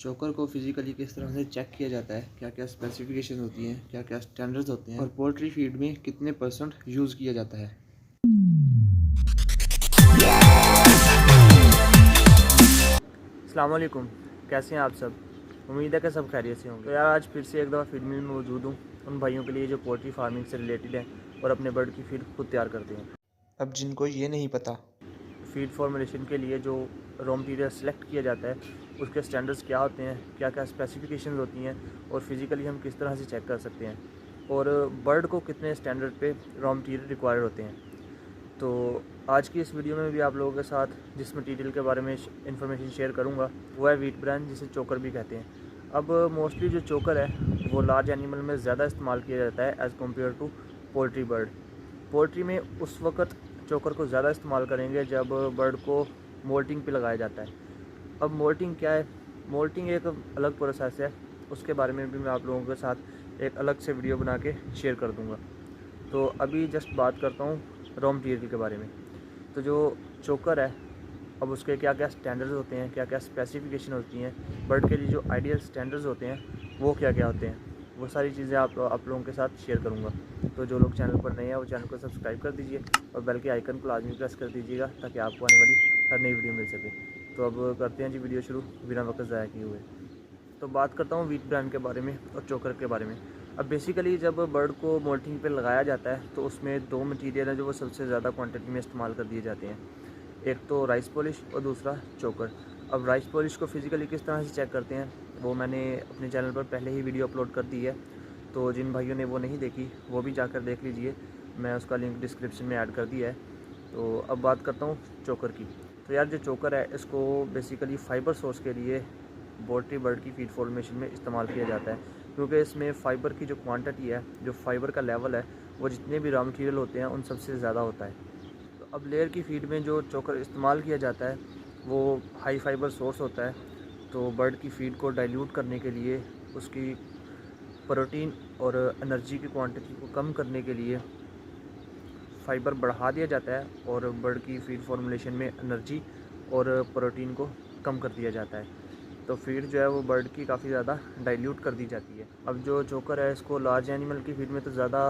चोकर को फिजिकली किस तरह से चेक किया जाता है, क्या क्या स्पेसिफिकेशन होती हैं, क्या क्या स्टैंडर्ड्स होते हैं और पोल्ट्री फीड में कितने परसेंट यूज़ किया जाता है। अस्सलाम वालेकुम, कैसे हैं आप सब। उम्मीद है कि सब खैरियत से होंगे। तो यार आज फिर से एक दफ़ा फीड मिल में मौजूद हूँ उन भाइयों के लिए जो पोल्ट्री फार्मिंग से रिलेटेड हैं और अपने बर्ड की फीड खुद तैयार करते हैं। अब जिनको ये नहीं पता, फीड फॉर्मुलेशन के लिए जो रॉ मटीरियल सेलेक्ट किया जाता है उसके स्टैंडर्ड्स क्या होते हैं, क्या क्या स्पेसिफिकेशन होती हैं और फिज़िकली हम किस तरह से चेक कर सकते हैं और बर्ड को कितने स्टैंडर्ड पे रॉ मटीरियल रिक्वायर्ड होते हैं। तो आज की इस वीडियो में भी आप लोगों के साथ जिस मटेरियल के बारे में इंफॉर्मेशन शेयर करूंगा वो है व्हीट ब्रांड, जिसे चोकर भी कहते हैं। अब मोस्टली जो चोकर है वो लार्ज एनिमल में ज़्यादा इस्तेमाल किया जाता है as compare to poultry bird. Poultry में उस वक्त चोकर को ज़्यादा इस्तेमाल करेंगे जब बर्ड को मोल्टिंग पे लगाया जाता है। अब मोल्टिंग क्या है? मोल्टिंग एक अलग प्रोसेस है, उसके बारे में भी मैं आप लोगों के साथ एक अलग से वीडियो बना के शेयर कर दूँगा। तो अभी जस्ट बात करता हूँ रॉ मटीरियल के बारे में। तो जो चोकर है, अब उसके क्या क्या स्टैंडर्ड्स होते हैं, क्या क्या स्पेसिफिकेशन होती हैं, बर्ड के लिए जो आइडियल स्टैंडर्ड्स होते हैं वो क्या क्या होते हैं, वो सारी चीज़ें आप लोगों के साथ शेयर करूँगा। तो जो लोग चैनल पर नए हैं वो चैनल को सब्सक्राइब कर दीजिए और बेल के आइकन को लाजमी प्रेस कर दीजिएगा ताकि आपको आने वाली हर नई वीडियो मिल सके। तो अब करते हैं जी वीडियो शुरू बिना वक्त ज़ाया किए हुए। तो बात करता हूँ व्हीट ब्रांड के बारे में और चोकर के बारे में। अब बेसिकली जब बर्ड को मोल्टिंग पे लगाया जाता है तो उसमें दो मटीरियल हैं जो वो सबसे ज़्यादा क्वांटिटी में इस्तेमाल कर दिए जाते हैं। एक तो राइस पॉलिश और दूसरा चोकर। अब राइस पॉलिश को फिज़िकली किस तरह से चेक करते हैं वो मैंने अपने चैनल पर पहले ही वीडियो अपलोड कर दी है, तो जिन भाइयों ने वो नहीं देखी वो भी जाकर देख लीजिए, मैं उसका लिंक डिस्क्रिप्शन में ऐड कर दिया है। तो अब बात करता हूँ चोकर की। तो यार जो चोकर है इसको बेसिकली फ़ाइबर सोर्स के लिए पोल्ट्री बर्ड की फीड फॉर्मेशन में इस्तेमाल किया जाता है, क्योंकि इसमें फ़ाइबर की जो क्वांटिटी है, जो फ़ाइबर का लेवल है, वो जितने भी रॉ मटेरियल होते हैं उन सबसे ज़्यादा होता है। तो अब लेयर की फीड में जो चोकर इस्तेमाल किया जाता है वो हाई फाइबर सोर्स होता है। तो बर्ड की फीड को डाइल्यूट करने के लिए, उसकी प्रोटीन और एनर्जी की क्वांटिटी को कम करने के लिए फ़ाइबर बढ़ा दिया जाता है और बर्ड की फीड फॉर्मुलेशन में एनर्जी और प्रोटीन को कम कर दिया जाता है। तो फीड जो है वो बर्ड की काफ़ी ज़्यादा डाइल्यूट कर दी जाती है। अब जो चोकर है इसको लार्ज एनिमल की फीड में तो ज़्यादा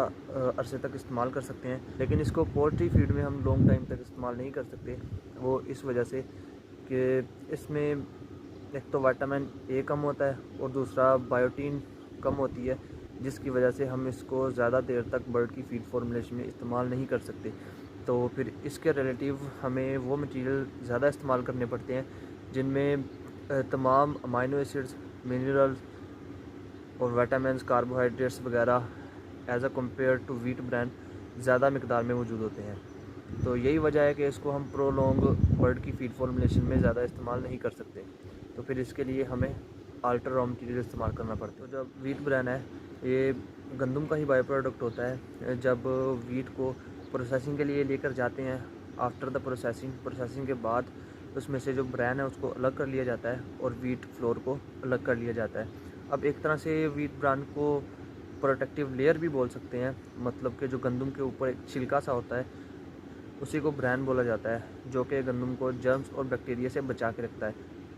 अरसे तक इस्तेमाल कर सकते हैं, लेकिन इसको पोल्ट्री फीड में हम लॉन्ग टाइम तक इस्तेमाल नहीं कर सकते। वो इस वजह से कि इसमें एक तो विटामिन ए कम होता है और दूसरा बायोटीन कम होती है, जिसकी वजह से हम इसको ज़्यादा देर तक बर्ड की फीड फॉर्मुलेशन में इस्तेमाल नहीं कर सकते। तो फिर इसके रिलेटिव हमें वो मटेरियल ज़्यादा इस्तेमाल करने पड़ते हैं जिनमें तमाम अमाइनो एसिड्स, मिनरल्स और विटामिन्स, कार्बोहाइड्रेट्स वगैरह as a compare to wheat brand ज़्यादा मिकदार में मौजूद होते हैं। तो यही वजह है कि इसको हम प्रोलॉन्ग बर्ड की फीड फॉर्मुलेशन में ज़्यादा इस्तेमाल नहीं कर सकते। तो फिर इसके लिए हमें आल्टर रॉ मटीरियल इस्तेमाल करना पड़ता है। तो जब व्हीट ब्रांड है ये गंदम का ही बाई प्रोडक्ट होता है। जब व्हीट को प्रोसेसिंग के लिए लेकर जाते हैं, आफ्टर द प्रोसेसिंग के बाद उसमें से जो ब्रांड है उसको अलग कर लिया जाता है और व्हीट फ्लोर को अलग कर लिया जाता है। अब एक तरह से व्हीट ब्रांड को प्रोटेक्टिव लेयर भी बोल सकते हैं, मतलब कि जो गंदम के ऊपर एक छिलका सा होता है उसी को ब्रांड बोला जाता है, जो कि गंदम को जर्म्स और बैक्टीरिया से बचा के रखता है।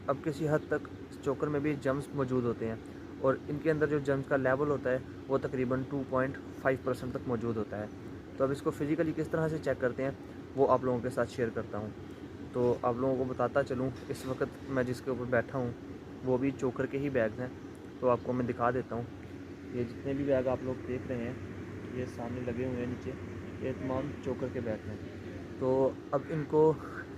अब किसी हद तक चोकर में भी जर्म्स मौजूद होते हैं और इनके अंदर जो जर्म्स का लेवल होता है वो तकरीबन 2.5% तक मौजूद होता है। तो अब इसको फिज़िकली किस तरह से चेक करते हैं वो आप लोगों के साथ शेयर करता हूँ। तो आप लोगों को बताता चलूँ, इस वक्त मैं जिसके ऊपर बैठा हूँ वो भी चोकर के ही बैग्स हैं। तो आपको मैं दिखा देता हूँ, ये जितने भी बैग आप लोग देख रहे हैं ये सामने लगे हुए हैं नीचे, ये तमाम चोकर के बैग हैं। तो अब इनको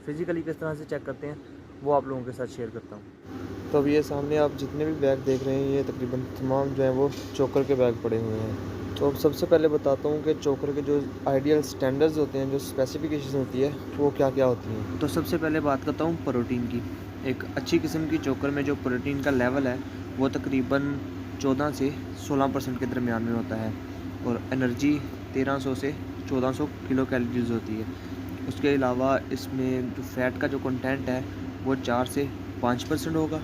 फिज़िकली किस तरह से चेक करते हैं वो आप लोगों के साथ शेयर करता हूँ। तो अब ये सामने आप जितने भी बैग देख रहे हैं ये तकरीबन तमाम जो हैं वो चोकर के बैग पड़े हुए हैं। तो अब सबसे पहले बताता हूँ कि चोकर के जो आइडियल स्टैंडर्ड्स होते हैं, जो स्पेसिफिकेशन होती है वो क्या क्या होती हैं। तो सबसे पहले बात करता हूँ प्रोटीन की। एक अच्छी किस्म की चोकर में जो प्रोटीन का लेवल है वो तकरीबन 14 से 16% के दरमियान में होता है और एनर्जी 1300 से 1400 किलो कैलोरीज होती है। उसके अलावा इसमें जो फ़ैट का जो कंटेंट है वो 4 से 5% होगा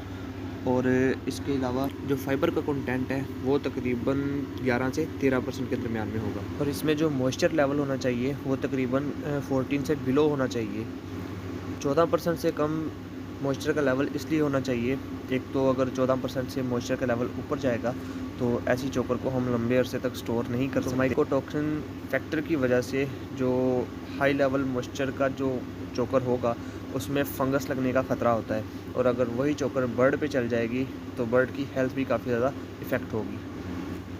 और इसके अलावा जो फाइबर का कंटेंट है वो तकरीबन 11 से 13% के दरमियान में होगा और इसमें जो मॉइस्चर लेवल होना चाहिए वो तकरीबन 14 से बिलो होना चाहिए। 14% से कम मॉइस्चर का लेवल इसलिए होना चाहिए, एक तो अगर 14% से मॉइस्चर का लेवल ऊपर जाएगा तो ऐसी चोकर को हम लंबे अरसे तक स्टोर नहीं कर सकते। माइकोटॉक्सिन फैक्टर की वजह से जो हाई लेवल मॉइस्चर का जो चोकर होगा उसमें फंगस लगने का ख़तरा होता है, और अगर वही चोकर बर्ड पे चल जाएगी तो बर्ड की हेल्थ भी काफ़ी ज़्यादा इफ़ेक्ट होगी।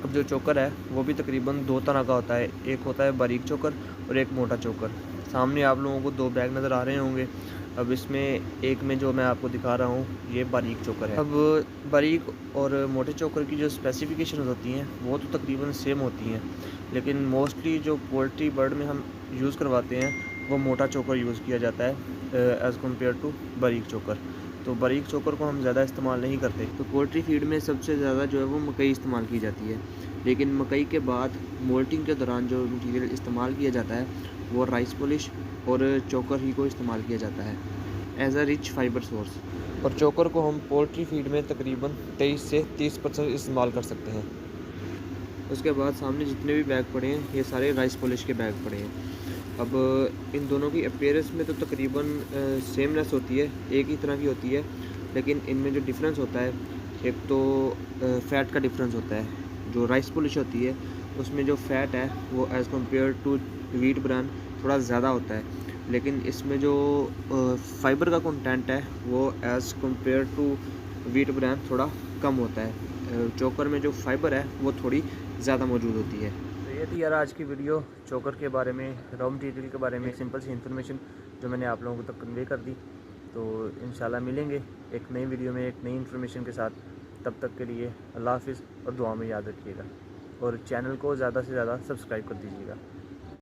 अब जो चोकर है वो भी तकरीबन 2 तरह का होता है, एक होता है बारीक चोकर और एक मोटा चोकर। सामने आप लोगों को 2 बैग नज़र आ रहे होंगे। अब इसमें एक में जो मैं आपको दिखा रहा हूँ ये बारीक चोकर है। अब बारीक और मोटे चोकर की जो स्पेसिफिकेशन होती हैं वो तो तकरीबन सेम होती हैं, लेकिन मोस्टली जो पोल्ट्री बर्ड में हम यूज़ करवाते हैं वो मोटा चोकर यूज़ किया जाता है एज़ कम्पेयर टू बारीक चोकर। तो बारीक चोकर को हम ज़्यादा इस्तेमाल नहीं करते। तो पोल्ट्री फीड में सबसे ज़्यादा जो है वो मकई इस्तेमाल की जाती है, लेकिन मकई के बाद मोल्टिंग के दौरान जो मटीरियल इस्तेमाल किया जाता है वो राइस पॉलिश और चोकर ही को इस्तेमाल किया जाता है as a rich fibre source. और चोकर को हम पोल्ट्री फीड में तकरीबन 23 से 30% इस्तेमाल कर सकते हैं। उसके बाद सामने जितने भी बैग पड़े हैं ये सारे राइस पॉलिश के बैग पड़े हैं। अब इन दोनों की अपीयरेंस में तो तकरीबन सेमनेस होती है, एक ही तरह की होती है, लेकिन इनमें जो डिफरेंस होता है एक तो फ़ैट का डिफरेंस होता है। जो राइस पॉलिश होती है उसमें जो फ़ैट है वो as compare to wheat bran थोड़ा ज़्यादा होता है, लेकिन इसमें जो फाइबर का कंटेंट है वो as compare to wheat bran थोड़ा कम होता है। चोकर में जो फाइबर है वो थोड़ी ज़्यादा मौजूद होती है। तो ये थी यार आज की वीडियो चोकर के बारे में, रॉ मटेरियल के बारे में, सिंपल सी इन्फॉर्मेशन जो मैंने आप लोगों तक कन्वे कर दी। तो इंशाल्लाह मिलेंगे एक नई वीडियो में एक नई इन्फॉर्मेशन के साथ। तब तक के लिए अल्लाह हाफ़िज़ और दुआ में याद रखिएगा, और चैनल को ज़्यादा से ज़्यादा सब्सक्राइब कर दीजिएगा।